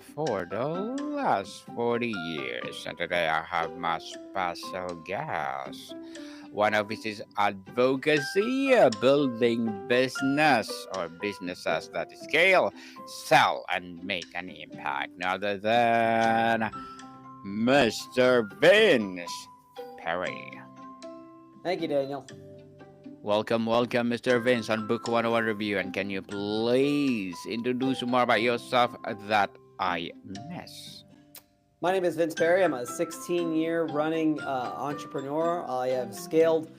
for the last 40 years. And today I have my special guest. One of it is advocacy, building business or businesses that scale, sell, and make an impact. None other than Mr. Vince Perry. Thank you, Daniel. Welcome, Mr. Vince, on Book 101 Review. And can you please introduce more about yourself that I miss? My name is Vince Perri. I'm a 16-year running entrepreneur. I have scaled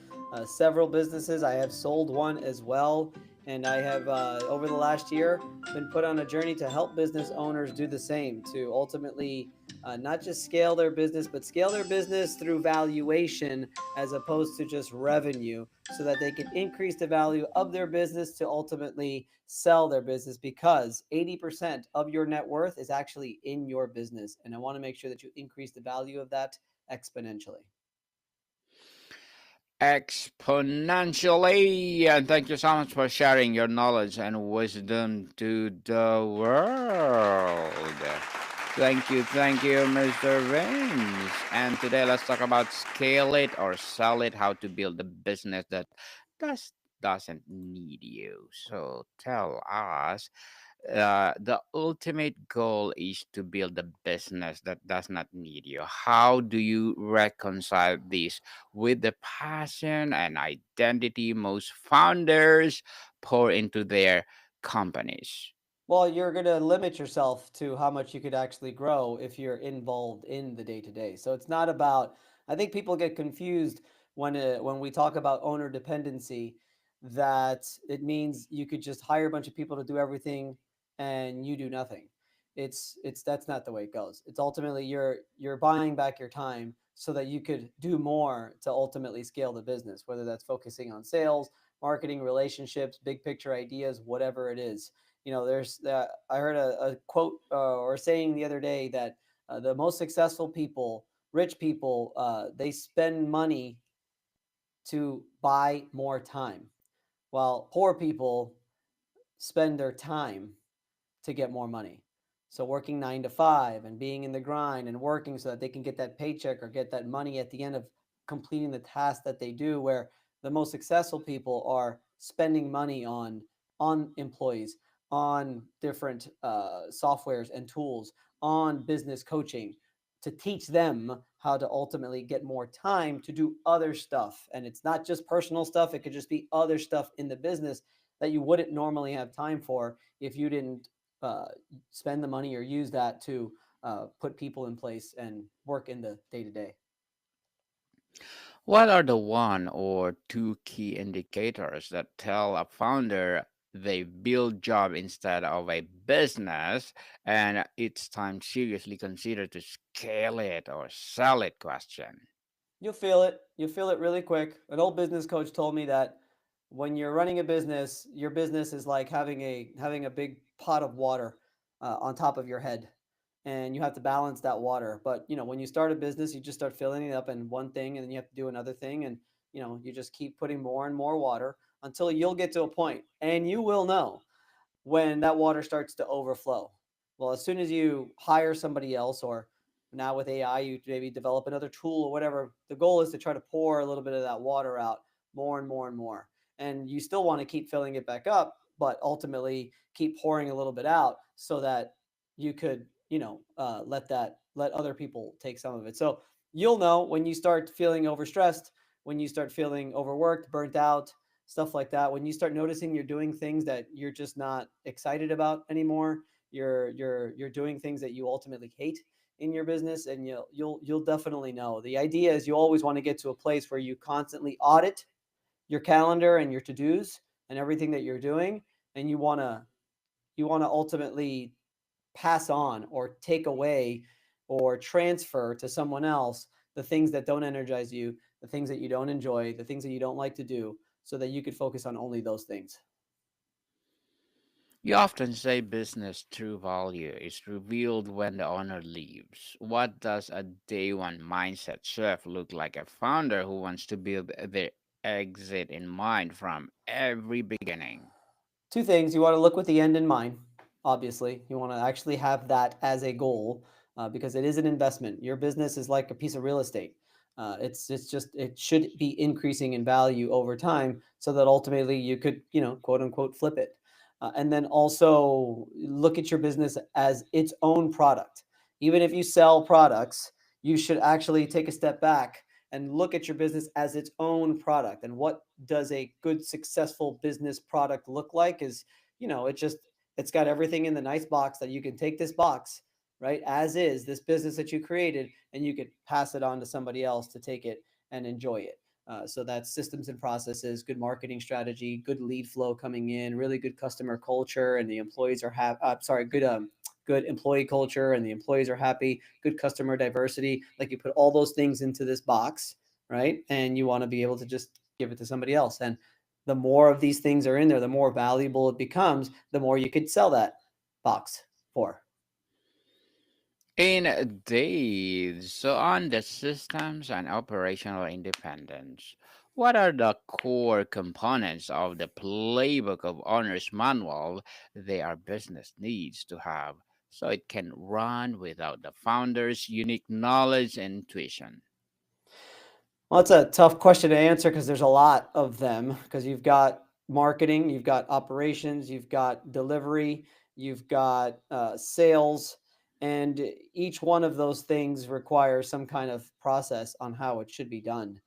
several businesses. I have sold one as well. And I have, over the last year, been put on a journey to help business owners do the same to ultimately not just scale their business, but scale their business through valuation as opposed to just revenue so that they can increase the value of their business to ultimately sell their business because 80% of your net worth is actually in your business. And I want to make sure that you increase the value of that exponentially. Exponentially. And thank you so much for sharing your knowledge and wisdom to the world. Thank you, Mr. Vince. And today let's talk about scale it or sell it, how to build a business that does doesn't need you. So tell us, the ultimate goal is to build a business that does not need you. How do you reconcile this with the passion and identity most founders pour into their companies? Well, you're going to limit yourself to how much you could actually grow if you're involved in the day to day. So it's not about, I think people get confused when we talk about owner dependency, that it means you could just hire a bunch of people to do everything and you do nothing. It's that's not the way it goes. It's ultimately you're buying back your time so that you could do more to ultimately scale the business, whether that's focusing on sales, marketing, relationships, big picture ideas, whatever it is. There's I heard a quote or saying the other day that the most successful people, rich people, they spend money to buy more time, while poor people spend their time to get more money. So working 9 to 5 and being in the grind and working so that they can get that paycheck or get that money at the end of completing the task that they do, where the most successful people are spending money on employees, on different softwares and tools, on business coaching to teach them how to ultimately get more time to do other stuff. And it's not just personal stuff, it could just be other stuff in the business that you wouldn't normally have time for if you didn't uh, spend the money or use that to put people in place and work in the day to day. What are the one or two key indicators that tell a founder they build job instead of a business and it's time seriously consider to scale it or sell it question? You'll feel it. You'll feel it really quick. An old business coach told me that when you're running a business, your business is like having a big pot of water on top of your head, and you have to balance that water. But when you start a business, you just start filling it up in one thing, and then you have to do another thing, and you just keep putting more and more water until you'll get to a point, and you will know when that water starts to overflow. Well, as soon as you hire somebody else, or now with AI, you maybe develop another tool or whatever, the goal is to try to pour a little bit of that water out more and more and more. And you still want to keep filling it back up, but ultimately keep pouring a little bit out so that you could, let other people take some of it. So you'll know when you start feeling overstressed, when you start feeling overworked, burnt out, stuff like that. When you start noticing you're doing things that you're just not excited about anymore, you're doing things that you ultimately hate in your business, and you'll definitely know. The idea is you always want to get to a place where you constantly audit your calendar and your to-dos and everything that you're doing, and you want to ultimately pass on or take away or transfer to someone else the things that don't energize you, the things that you don't enjoy, the things that you don't like to do, so that you could focus on only those things. You often say business true value is revealed when the owner leaves. What does a day one mindset shift look like a founder who wants to build their exit in mind from every beginning? Two things: you want to look with the end in mind. obviously. You want to actually have that as a goal because it is an investment. Your business is like a piece of real estate. It's just it should be increasing in value over time so that ultimately you could, quote unquote flip it. And then also look at your business as its own product. Even if you sell products, you should actually take a step back and look at your business as its own product. And what does a good successful business product look like is, it's got everything in the nice box that you can take this box, right, as is this business that you created, and you could pass it on to somebody else to take it and enjoy it. So that's systems and processes, good marketing strategy, good lead flow coming in, really good customer culture, and the employees are good employee culture, and the employees are happy, good customer diversity. Like, you put all those things into this box, right? And you want to be able to just give it to somebody else. And the more of these things are in there, the more valuable it becomes, the more you could sell that box for. Indeed. So, on the systems and operational independence, what are the core components of the playbook of owner's manual their business needs to have so it can run without the founder's unique knowledge and intuition? Well, it's a tough question to answer because there's a lot of them. Because you've got marketing, you've got operations, you've got delivery, you've got sales, and each one of those things requires some kind of process on how it should be done.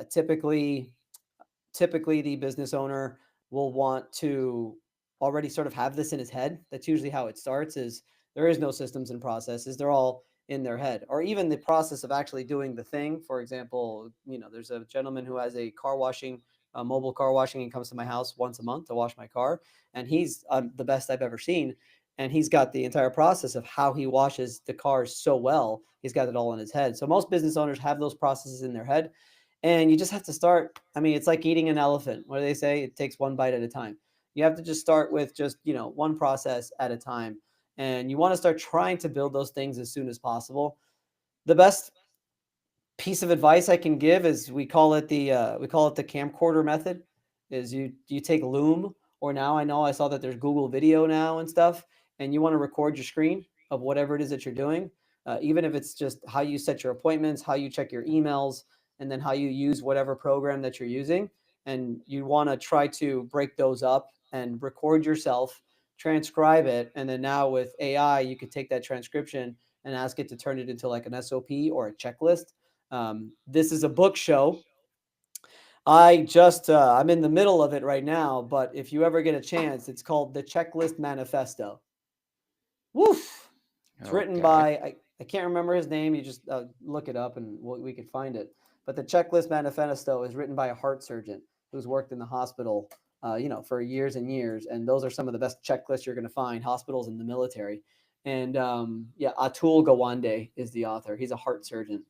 Typically the business owner will want to already sort of have this in his head. That's usually how it starts. Is there is no systems and processes, they're all in their head. Or even the process of actually doing the thing. For example, there's a gentleman who has a mobile car washing, and comes to my house once a month to wash my car, and he's the best I've ever seen. And he's got the entire process of how he washes the cars so well. He's got it all in his head. So most business owners have those processes in their head, and you just have to start. I mean, it's like eating an elephant. What do they say? It takes one bite at a time. You have to just start with just, one process at a time. And you want to start trying to build those things as soon as possible. The best piece of advice I can give is we call it the camcorder method. Is you take Loom, or now I know I saw that there's Google Video now and stuff, and you want to record your screen of whatever it is that you're doing, even if it's just how you set your appointments, how you check your emails, and then how you use whatever program that you're using, and you want to try to break those up and record yourself, transcribe it, and then now with AI you could take that transcription and ask it to turn it into like an SOP or a checklist. This is a book show. I'm in the middle of it right now, but if you ever get a chance, it's called The Checklist Manifesto. Woof! It's written Okay. by, I can't remember his name. You just look it up and we could find it. But The Checklist Manifesto is written by a heart surgeon who's worked in the hospital, for years and years. And those are some of the best checklists you're going to find, hospitals and the military. And yeah, Atul Gawande is the author. He's a heart surgeon,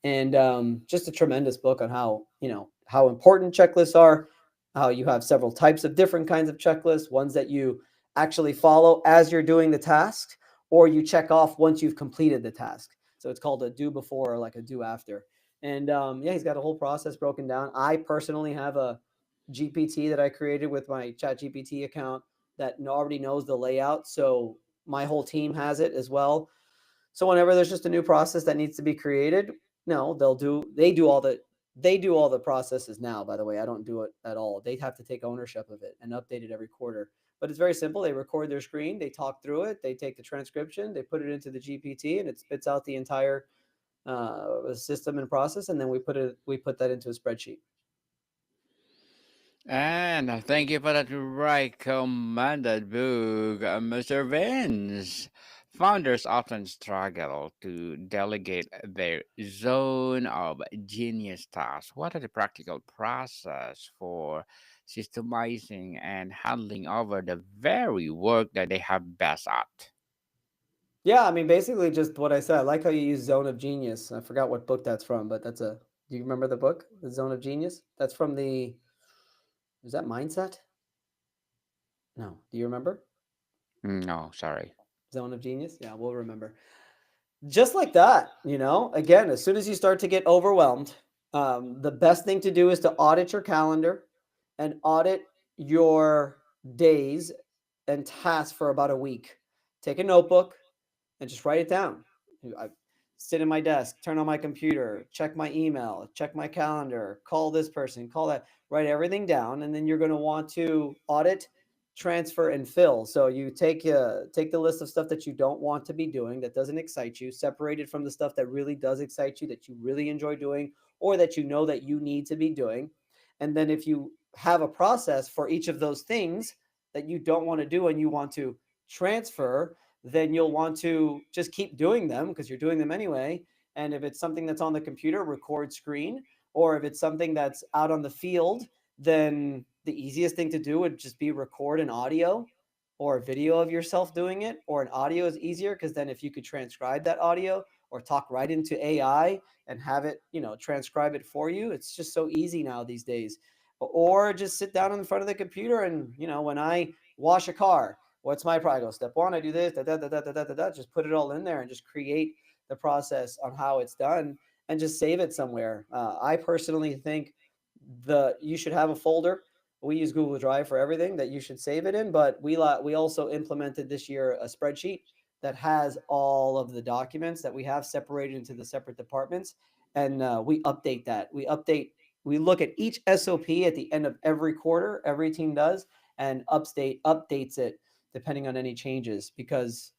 and just a tremendous book on how important checklists are, how you have several types of different kinds of checklists, ones that you actually follow as you're doing the task, or you check off once you've completed the task. So it's called a do before or like a do after. And yeah, he's got a whole process broken down. I personally have a GPT that I created with my chat GPT account that already knows the layout, so my whole team has it as well. So whenever there's just a new process that needs to be created, no, they do all the processes now. By the way, I don't do it at all. They have to take ownership of it and update it every quarter. But it's very simple. They record their screen, they talk through it, they take the transcription, they put it into the GPT, and it spits out the entire system and process, and then we put that into a spreadsheet. And thank you for that recommended book, Mr. Vince. Founders often struggle to delegate their zone of genius tasks. What are the practical process for systemizing and handling over the very work that they have best at? Yeah, I mean, basically just what I said. I like how you use Zone of Genius. I forgot what book that's from, but do you remember the book, The Zone of Genius? That's from is that Mindset? No. Do you remember? No, sorry. Zone of Genius? Yeah, we'll remember. Just like that, again, as soon as you start to get overwhelmed, the best thing to do is to audit your calendar and audit your days and tasks for about a week. take a notebook and just write it down. I sit in my desk, turn on my computer, check my email, check my calendar, call this person, call that, write everything down, and then you're going to want to audit, transfer, and fill. So you take the list of stuff that you don't want to be doing, that doesn't excite you, separate it from the stuff that really does excite you, that you really enjoy doing, or that you know that you need to be doing. And then if you have a process for each of those things that you don't want to do and you want to transfer, then you'll want to just keep doing them because you're doing them anyway. And if it's something that's on the computer, record screen, or if it's something that's out on the field, then the easiest thing to do would just be record an audio or a video of yourself doing it, or an audio is easier because then if you could transcribe that audio or talk right into AI and have it, transcribe it for you, it's just so easy now these days. Or just sit down in front of the computer and, when I wash a car, what's my process? I go step one, I do this, da, da, da, da, da, da, da, da, just put it all in there and just create the process on how it's done and just save it somewhere. I personally think you should have a folder. We use Google Drive for everything that you should save it in, but we also implemented this year a spreadsheet that has all of the documents that we have separated into the separate departments, and we update that. We look at each SOP at the end of every quarter. Every team does, and updates it depending on any changes, because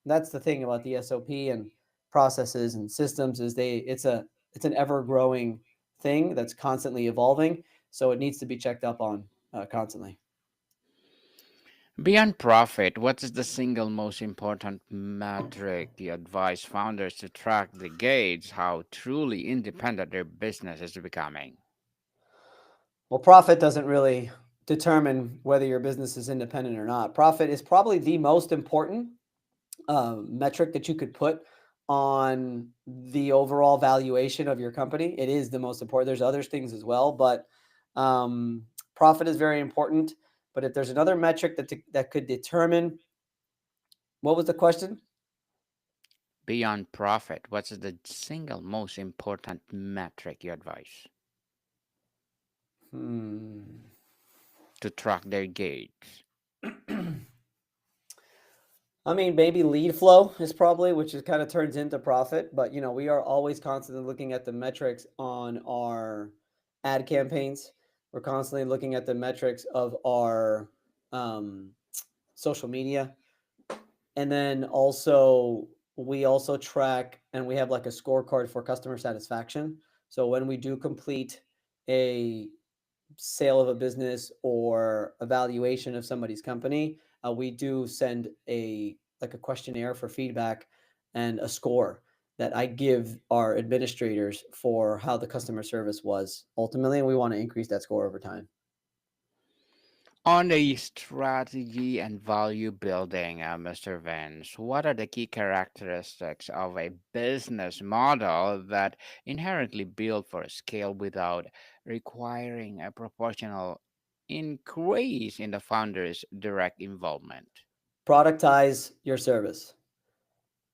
that's the thing about the SOP and processes and systems is it's an ever growing thing that's constantly evolving, so it needs to be checked up on constantly. Beyond profit, what is the single most important metric you advise founders to track the gauge how truly independent their business is becoming? Well, profit doesn't really determine whether your business is independent or not. Profit is probably the most important metric that you could put on the overall valuation of your company. It is the most important. There's other things as well, but um, profit is very important. But if there's another metric that could determine, what was the question? Beyond profit, what is the single most important metric you advise Hmm. to track their gauge? I mean, maybe lead flow is probably, which is kind of turns into profit. But we are always constantly looking at the metrics on our ad campaigns. We're constantly looking at the metrics of our um, social media, and then also we also track and we have like a scorecard for customer satisfaction. So when we do complete a sale of a business or evaluation of somebody's company, we do send a questionnaire for feedback and a score that I give our administrators for how the customer service was ultimately, and we want to increase that score over time. On the strategy and value building, Mr. Vince, what are the key characteristics of a business model that inherently built for scale without requiring a proportional increase in the founder's direct involvement? Productize your service.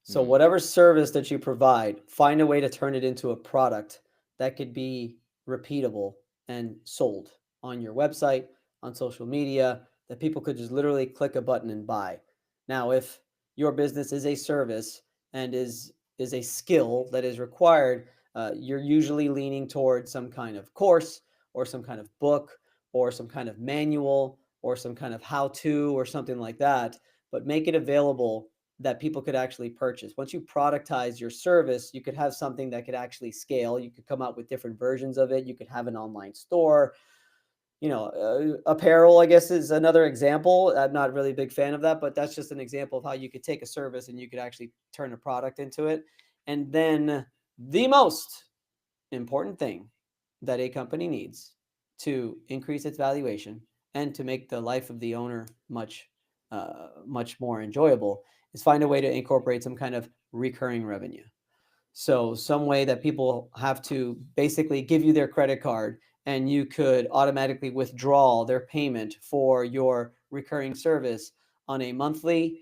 So Mhm. whatever service that you provide, find a way to turn it into a product that could be repeatable and sold on your website, on social media, that people could just literally click a button and buy. Now, if your business is a service and is a skill that is required, you're usually leaning towards some kind of course or some kind of book or some kind of manual or some kind of how-to or something like that, but make it available that people could actually purchase. Once you productize your service, you could have something that could actually scale. You could come out with different versions of it. You could have an online store. Apparel, I guess, is another example. I'm not really a big fan of that, but that's just an example of how you could take a service and you could actually turn a product into it. And then the most important thing that a company needs to increase its valuation and to make the life of the owner much more enjoyable is find a way to incorporate some kind of recurring revenue. So some way that people have to basically give you their credit card and you could automatically withdraw their payment for your recurring service on a monthly,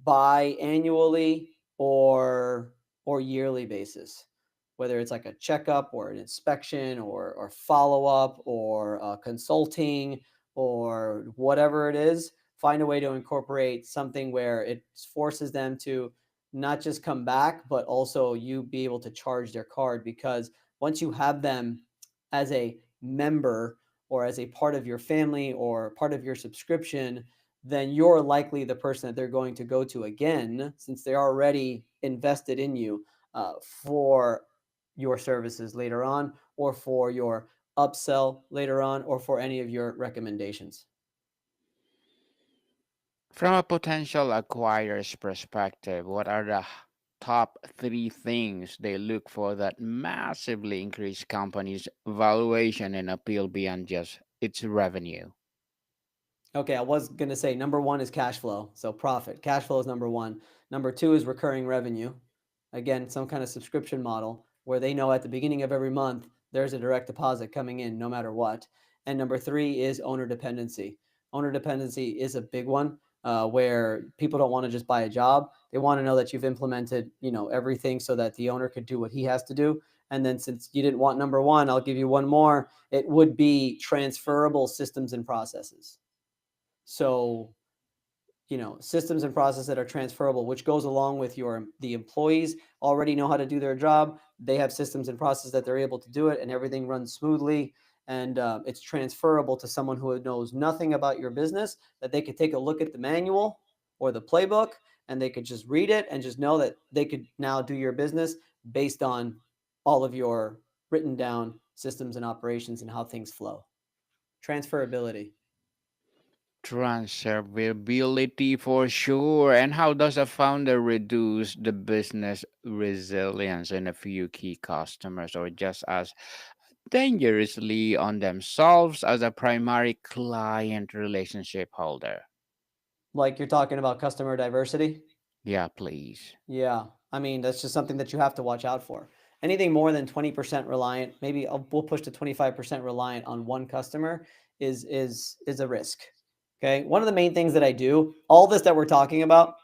biannually, or yearly basis. Whether it's like a checkup or an inspection or follow up or consulting or whatever it is, find a way to incorporate something where it forces them to not just come back, but also you be able to charge their card, because once you have them as a member or as a part of your family or part of your subscription, then you're likely the person that they're going to go to again, since they're already invested in you for your services later on, or for your upsell later on, or for any of your recommendations. From a potential acquirer's perspective, what are the top three things they look for that massively increase companies' valuation and appeal beyond just its revenue? Okay, I was going to say number one is cash flow. So profit. Cash flow is number one. Number two is recurring revenue. Again, some kind of subscription model where they know at the beginning of every month there's a direct deposit coming in no matter what. And number three is owner dependency. Owner dependency is a big one, where people don't want to just buy a job. They want to know that you've implemented, everything so that the owner could do what he has to do. And then since you didn't want number one, I'll give you one more. It would be transferable systems and processes. So, systems and processes that are transferable, which goes along with the employees already know how to do their job. They have systems and processes that they're able to do it, and everything runs smoothly. And it's transferable to someone who knows nothing about your business, that they could take a look at the manual or the playbook, and they could just read it and just know that they could now do your business based on all of your written down systems and operations and how things flow. Transferability. Transferability for sure. And how does a founder reduce the business resilience in a few key customers, or just as dangerously on themselves as a primary client relationship holder? Like you're talking about customer diversity. Yeah, please. Yeah. I mean, that's just something that you have to watch out for. Anything more than 20% reliant, maybe we'll push to 25% reliant on one customer is a risk. Okay? One of the main things that I do, all this that we're talking about,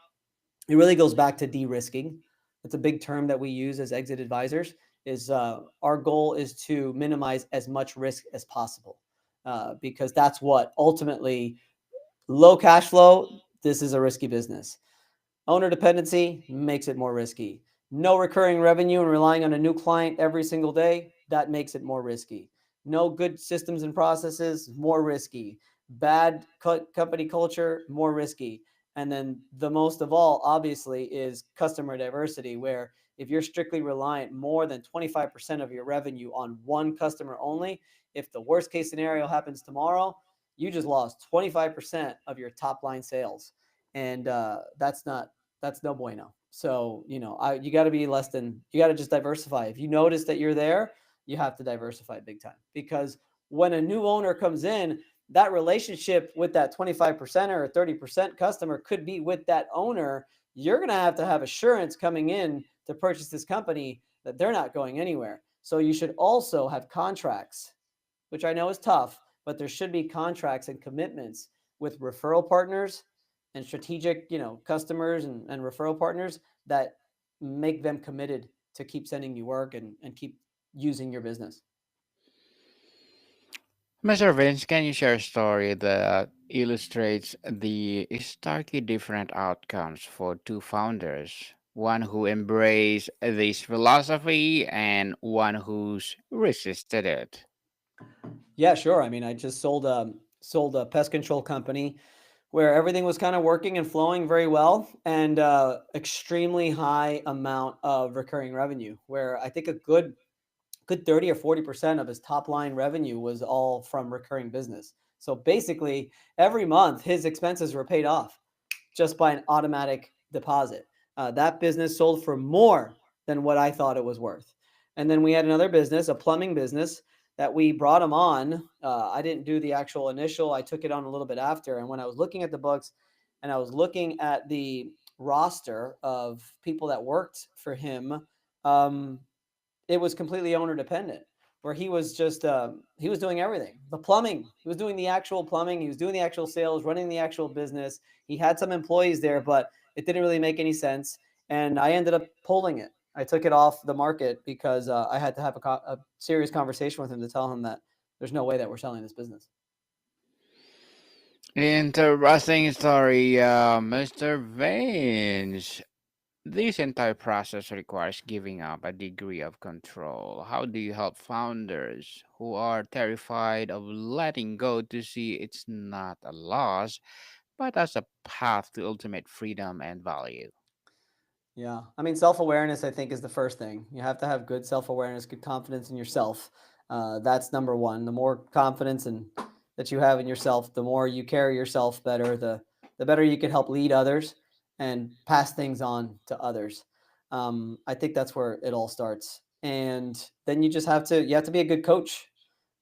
it really goes back to de-risking. It's a big term that we use as exit advisors. Is Our goal is to minimize as much risk as possible, because that's what ultimately, low cash flow. This is a risky business. Owner dependency makes it more risky. No recurring revenue and relying on a new client every single day, that makes it more risky. No good systems and processes, more risky. Bad company culture, more risky. And then the most of all, obviously, is customer diversity, where if you're strictly reliant more than 25% of your revenue on one customer only, if the worst case scenario happens tomorrow, you just lost 25% of your top line sales. And that's no bueno. So, you got to be less than, you got to just diversify. If you notice that you're there, you have to diversify big time, because when a new owner comes in, that relationship with that 25% or 30% customer could be with that owner. You're going to have assurance coming in to purchase this company that they're not going anywhere. So you should also have contracts, which I know is tough, but there should be contracts and commitments with referral partners and strategic, customers and referral partners that make them committed to keep sending you work and keep using your business. Mr. Vince, can you share a story that illustrates the starkly different outcomes for two founders? One who embraced this philosophy and one who's resisted it. Yeah, sure. I mean, I just sold a pest control company where everything was kind of working and flowing very well, and extremely high amount of recurring revenue, where I think a good 30 or 40% of his top line revenue was all from recurring business. So basically, every month his expenses were paid off just by an automatic deposit. That business sold for more than what I thought it was worth. And then we had another business, a plumbing business, that we brought him on. I didn't do the actual initial, I took it on a little bit after. And when I was looking at the books and I was looking at the roster of people that worked for him, um, it was completely owner dependent, where he was just he was doing everything. The plumbing, he was doing the actual plumbing, he was doing the actual sales, running the actual business. He had some employees there, but it didn't really make any sense, and I ended up pulling it. I took it off the market because I had to have a serious conversation with him to tell him that there's no way that we're selling this business. Interesting story, Mr. Vince. This entire process requires giving up a degree of control. How do you help founders who are terrified of letting go to see it's not a loss, but as a path to ultimate freedom and value? Yeah. I mean, self awareness, I think, is the first thing. You have to have good self awareness, good confidence in yourself. That's number one. The more confidence and that you have in yourself, the more you carry yourself better, the better you can help lead others and pass things on to others. I think that's where it all starts. And then you have to be a good coach.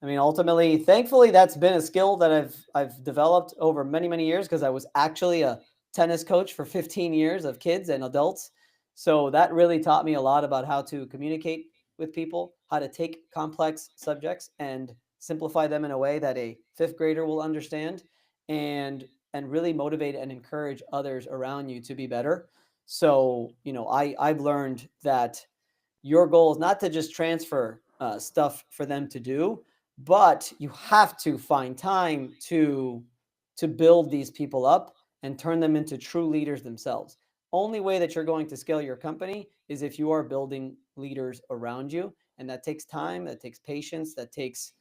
I mean, ultimately, thankfully, that's been a skill that I've developed over many years because I was actually a tennis coach for 15 years of kids and adults. So that really taught me a lot about how to communicate with people, how to take complex subjects and simplify them in a way that a fifth grader will understand, and and really motivate and encourage others around you to be better. So, I've learned that your goal is not to just transfer stuff for them to do, but you have to find time to build these people up and turn them into true leaders themselves. Only way that you're going to scale your company is if you are building leaders around you, and that takes time, that takes patience, that takes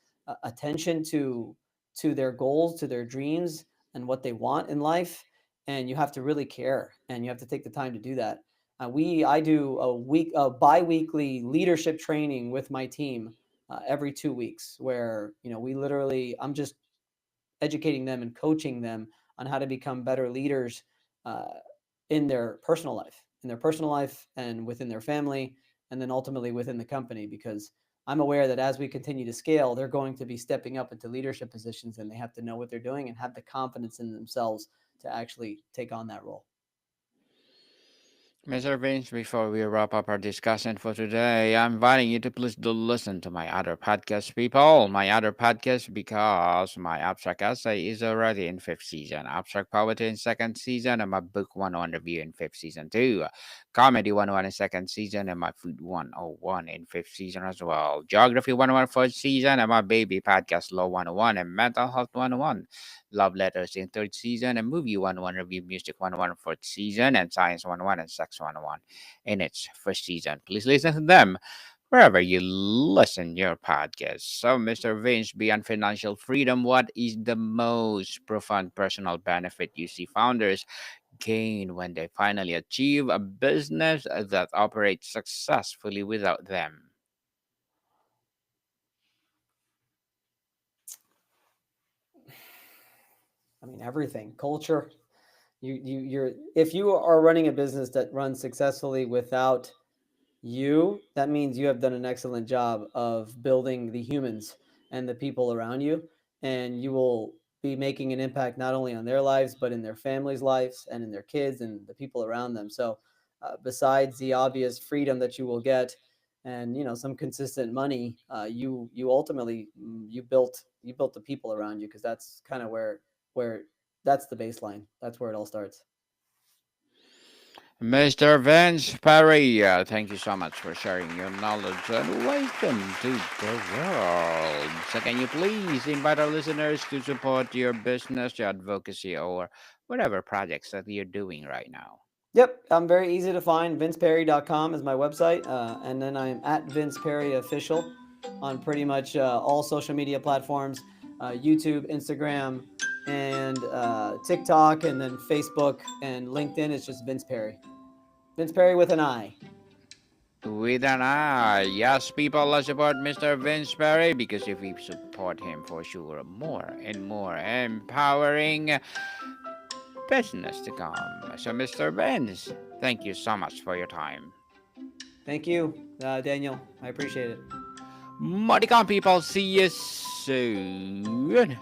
attention to their goals, to their dreams, and what they want in life. And you have to really care, and you have to take the time to do that. I do a bi-weekly leadership training with my team every 2 weeks, where we literally I'm just educating them and coaching them on how to become better leaders uh, in their personal life and within their family, and then ultimately within the company. Because I'm aware that as we continue to scale, they're going to be stepping up into leadership positions, and they have to know what they're doing and have the confidence in themselves to actually take on that role. Mr. Vince, before we wrap up our discussion for today, I'm inviting you to please do listen to my other podcast, people. My other podcast, because my abstract essay is already in fifth season, abstract poetry in second season, and my book 101 review in fifth season too. Comedy 101 in second season, and my food 101 in fifth season as well. Geography 101 fourth season, and my baby podcast Law 101 and mental health 101. Love Letters in third season, and Movie 101 Review Music 101 fourth season, and Science 101 and Sex 101 in its first season. Please listen to them wherever you listen your podcast. So, Mr. Vince, beyond financial freedom, what is the most profound personal benefit you see founders gain when they finally achieve a business that operates successfully without them? I mean, everything, culture. You're if you are running a business that runs successfully without that means you have done an excellent job of building the humans and the people around you, and you will be making an impact not only on their lives but in their families' lives and in their kids and the people around them. So, besides the obvious freedom that you will get, and some consistent money, you ultimately you built the people around you, because that's kind of where that's the baseline. That's where it all starts. Mr. Vince Perri, thank you so much for sharing your knowledge and wisdom to the world. So, can you please invite our listeners to support your business, your advocacy, or whatever projects that you're doing right now? Yep, I'm very easy to find. VincePerry.com is my website, and then I'm at Vince Perry Official on pretty much all social media platforms: YouTube, Instagram, and TikTok, and then Facebook and LinkedIn. It's just Vince Perry. Vince Perry with an I. With an eye. Yes, people, let's support Mr. Vince Perry because if we support him for sure, more and more empowering business to come. So, Mr. Vince, thank you so much for your time. Thank you, Daniel. I appreciate it. Modicon people, see you soon.